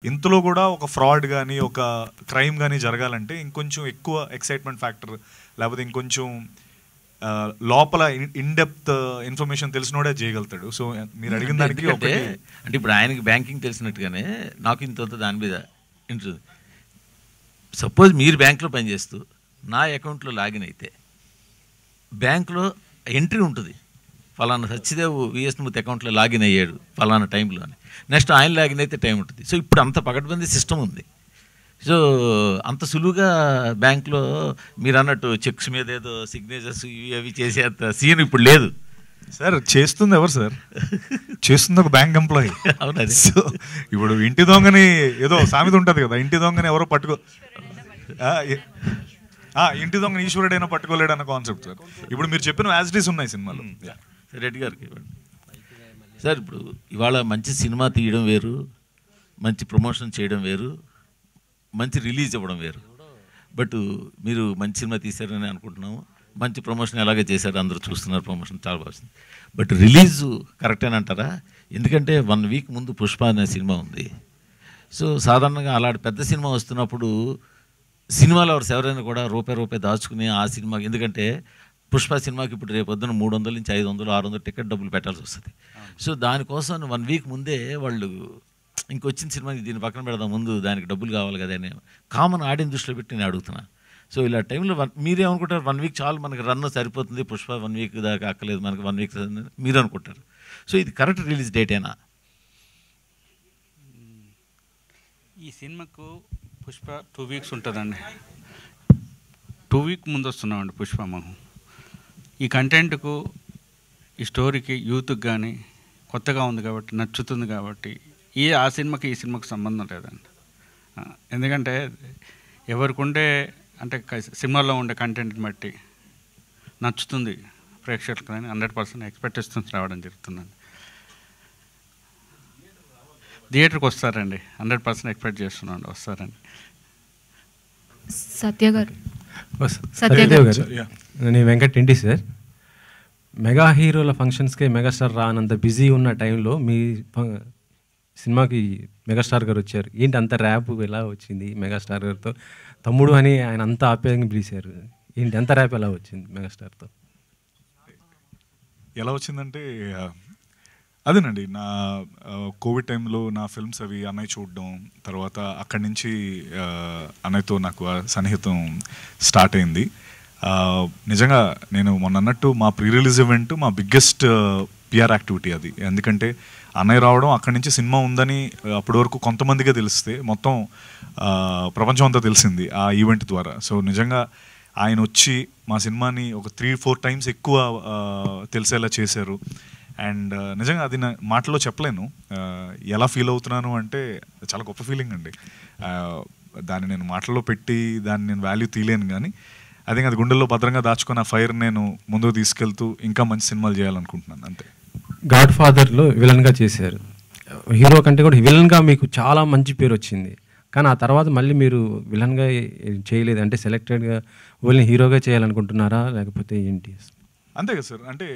ఇంతలో కూడా ఒక ఫ్రాడ్ కానీ ఒక క్రైమ్ కానీ జరగాలంటే ఇంకొంచెం ఎక్కువ ఎక్సైట్మెంట్ ఫ్యాక్టర్ లేకపోతే ఇంకొంచెం లోపల ఇన్ డెప్త్ ఇన్ఫర్మేషన్ తెలిసినోడే చేయగలుగుతాడు. సో మీరు అడిగిన దానికి అంటే ఇప్పుడు ఆయనకి బ్యాంకింగ్ తెలిసినట్టుగానే నాకు ఇంత దాని మీద ఇంట్రెస్ట్. సపోజ్ మీరు బ్యాంక్లో పనిచేస్తూ నా అకౌంట్లో లాగిన్ అయితే బ్యాంక్లో ఎంట్రీ ఉంటుంది, ఫలానా సత్యదేవ్ విఎస్మూర్తి అకౌంట్లో లాగిన్ అయ్యాడు ఫలానా టైంలో అని. నెక్స్ట్ ఆయన లాగిన్ అయితే టైం ఉంటుంది. సో ఇప్పుడు అంత పకడ్బందీ సిస్టమ్ ఉంది. సో అంత సులువుగా బ్యాంక్లో మీరు అన్నట్టు చెక్స్ మీద ఏదో సిగ్నేచర్స్ ఇవి అవి చేసేంత సీన్ ఇప్పుడు లేదు సార్. చేస్తుంది ఎవరు సార్? చేస్తుంది ఒక బ్యాంక్ ఎంప్లాయీ. అవునది. సో ఇప్పుడు ఇంటి దొంగని ఏదో సామెత ఉంటుంది కదా, ఇంటి దొంగని ఎవరో ఇంటి దొంగని ఈశ్వరుడైనా పట్టుకోలేడు అన్న కాన్సెప్ట్ సార్. ఇప్పుడు మీరు చెప్పిన యాజిటీస్ ఉన్నాయి సినిమాలో. రెడ్డి గారికి ఇవ్వండి సార్. ఇప్పుడు ఇవాళ మంచి సినిమా తీయడం వేరు, మంచి ప్రమోషన్ చేయడం వేరు, మంచి రిలీజ్ ఇవ్వడం వేరు. బట్ మీరు మంచి సినిమా తీశారని అనుకుంటున్నాము, మంచి ప్రమోషన్ ఎలాగే చేశారు, అందరూ చూస్తున్నారు, ప్రమోషన్ చాలా బాగుంది. బట్ రిలీజు కరెక్టేనంటారా? ఎందుకంటే 1 వీక్ ముందు పుష్ప అనే సినిమా ఉంది. సో సాధారణంగా అలాంటి పెద్ద సినిమా వస్తున్నప్పుడు సినిమా లవర్స్ ఎవరైనా కూడా రూపాయి దాచుకుని ఆ సినిమా, ఎందుకంటే పుష్ప సినిమాకి ఇప్పుడు రేపు పొద్దున 300 నుంచి 500 600 టికెట్ డబ్బులు పెట్టాల్సి వస్తుంది. సో దానికోసం 1 వీక్ ముందే వాళ్ళు ఇంకొచ్చిన సినిమాకి దీన్ని పక్కన పెడదాం, ముందు దానికి డబ్బులు కావాలి కదా అని కామన్ ఆడియన్స్ దృష్టిలో పెట్టి నేను అడుగుతున్నా. సో ఇలా టైంలో మీరేమనుకుంటారు? 1 వీక్ చాలు మనకి రన్ సరిపోతుంది, పుష్ప 1 వీక్ దాకా అక్కలేదు మనకి 1 వీక్ మీరు అనుకుంటారు. సో ఇది కరెక్ట్ రిలీజ్ డేటేనా? ఈ సినిమాకు పుష్ప 2 వీక్స్ ఉంటుందండి. 2 వీక్ ముందు వస్తున్నామండి పుష్ప. మనం ఈ కంటెంట్కు, ఈ స్టోరీకి, యూత్కి కానీ కొత్తగా ఉంది కాబట్టి, నచ్చుతుంది కాబట్టి ఆ సినిమాకి ఈ సినిమాకి సంబంధం లేదండి. ఎందుకంటే ఎవరికి ఉండే అంటే సినిమాలో ఉండే కంటెంట్ని బట్టి నచ్చుతుంది ప్రేక్షకులకు కానీ 100% ఎక్స్పెక్టేషన్స్ రావడం జరుగుతుందండి. థియేటర్కి వస్తారండి, 100% ఎక్స్పెక్ట్ చేస్తున్నాను వస్తారండి. సత్యదేవ్ గారు, నేను వెంకట్ ఇంటి సార్. మెగా హీరోల ఫంక్షన్స్కే మెగాస్టార్ రానంత బిజీ ఉన్న టైంలో మీ సినిమాకి మెగాస్టార్ గారు వచ్చారు. ఏంటి అంత ర్యాప్ ఎలా వచ్చింది మెగాస్టార్ గారితో? తమ్ముడు అని ఆయన అంత ఆప్యాయంగా పిలిచారు. ఏంటి అంత ర్యాప్ ఎలా వచ్చింది మెగాస్టార్తో? ఎలా వచ్చిందంటే అదేనండి, నా కోవిడ్ టైంలో నా ఫిల్మ్స్ అవి అన్నయ్య చూడడం, తర్వాత అక్కడి నుంచి అన్నయ్యతో నాకు సన్నిహితం స్టార్ట్ అయింది. నిజంగా నేను మొన్న అన్నట్టు మా ప్రీ రిలీజ్ ఈవెంట్ మా బిగ్గెస్ట్ పిఆర్ యాక్టివిటీ అది. ఎందుకంటే అన్నయ్య రావడం, అక్కడి నుంచి సినిమా ఉందని అప్పటి వరకు కొంతమందిగా తెలిస్తే మొత్తం ప్రపంచం అంతా తెలిసింది ఆ ఈవెంట్ ద్వారా. సో నిజంగా ఆయన వచ్చి మా సినిమాని ఒక 3-4 టైమ్స్ ఎక్కువ తెలిసేలా చేశారు. అండ్ నిజంగా అది నా మాటలో చెప్పలేను. ఎలా ఫీల్ అవుతున్నాను అంటే చాలా గొప్ప ఫీలింగ్ అండి. దాన్ని నేను మాటల్లో పెట్టి దాన్ని నేను వాల్యూ తీయలేను, కానీ అదే అది గుండెల్లో భద్రంగా దాచుకున్న ఫైర్ నేను ముందుకు తీసుకెళ్తూ ఇంకా మంచి సినిమాలు చేయాలనుకుంటున్నాను అంతే. గాడ్ ఫాదర్లో విలన్గా చేశారు. హీరో కంటే కూడా విలన్గా మీకు చాలా మంచి పేరు వచ్చింది. కానీ ఆ తర్వాత మళ్ళీ మీరు విలన్గా చేయలేదు. అంటే సెలెక్టెడ్గా ఓన్లీ హీరోగా చేయాలనుకుంటున్నారా లేకపోతే ఏంటి? అంతే కదా సార్. అంటే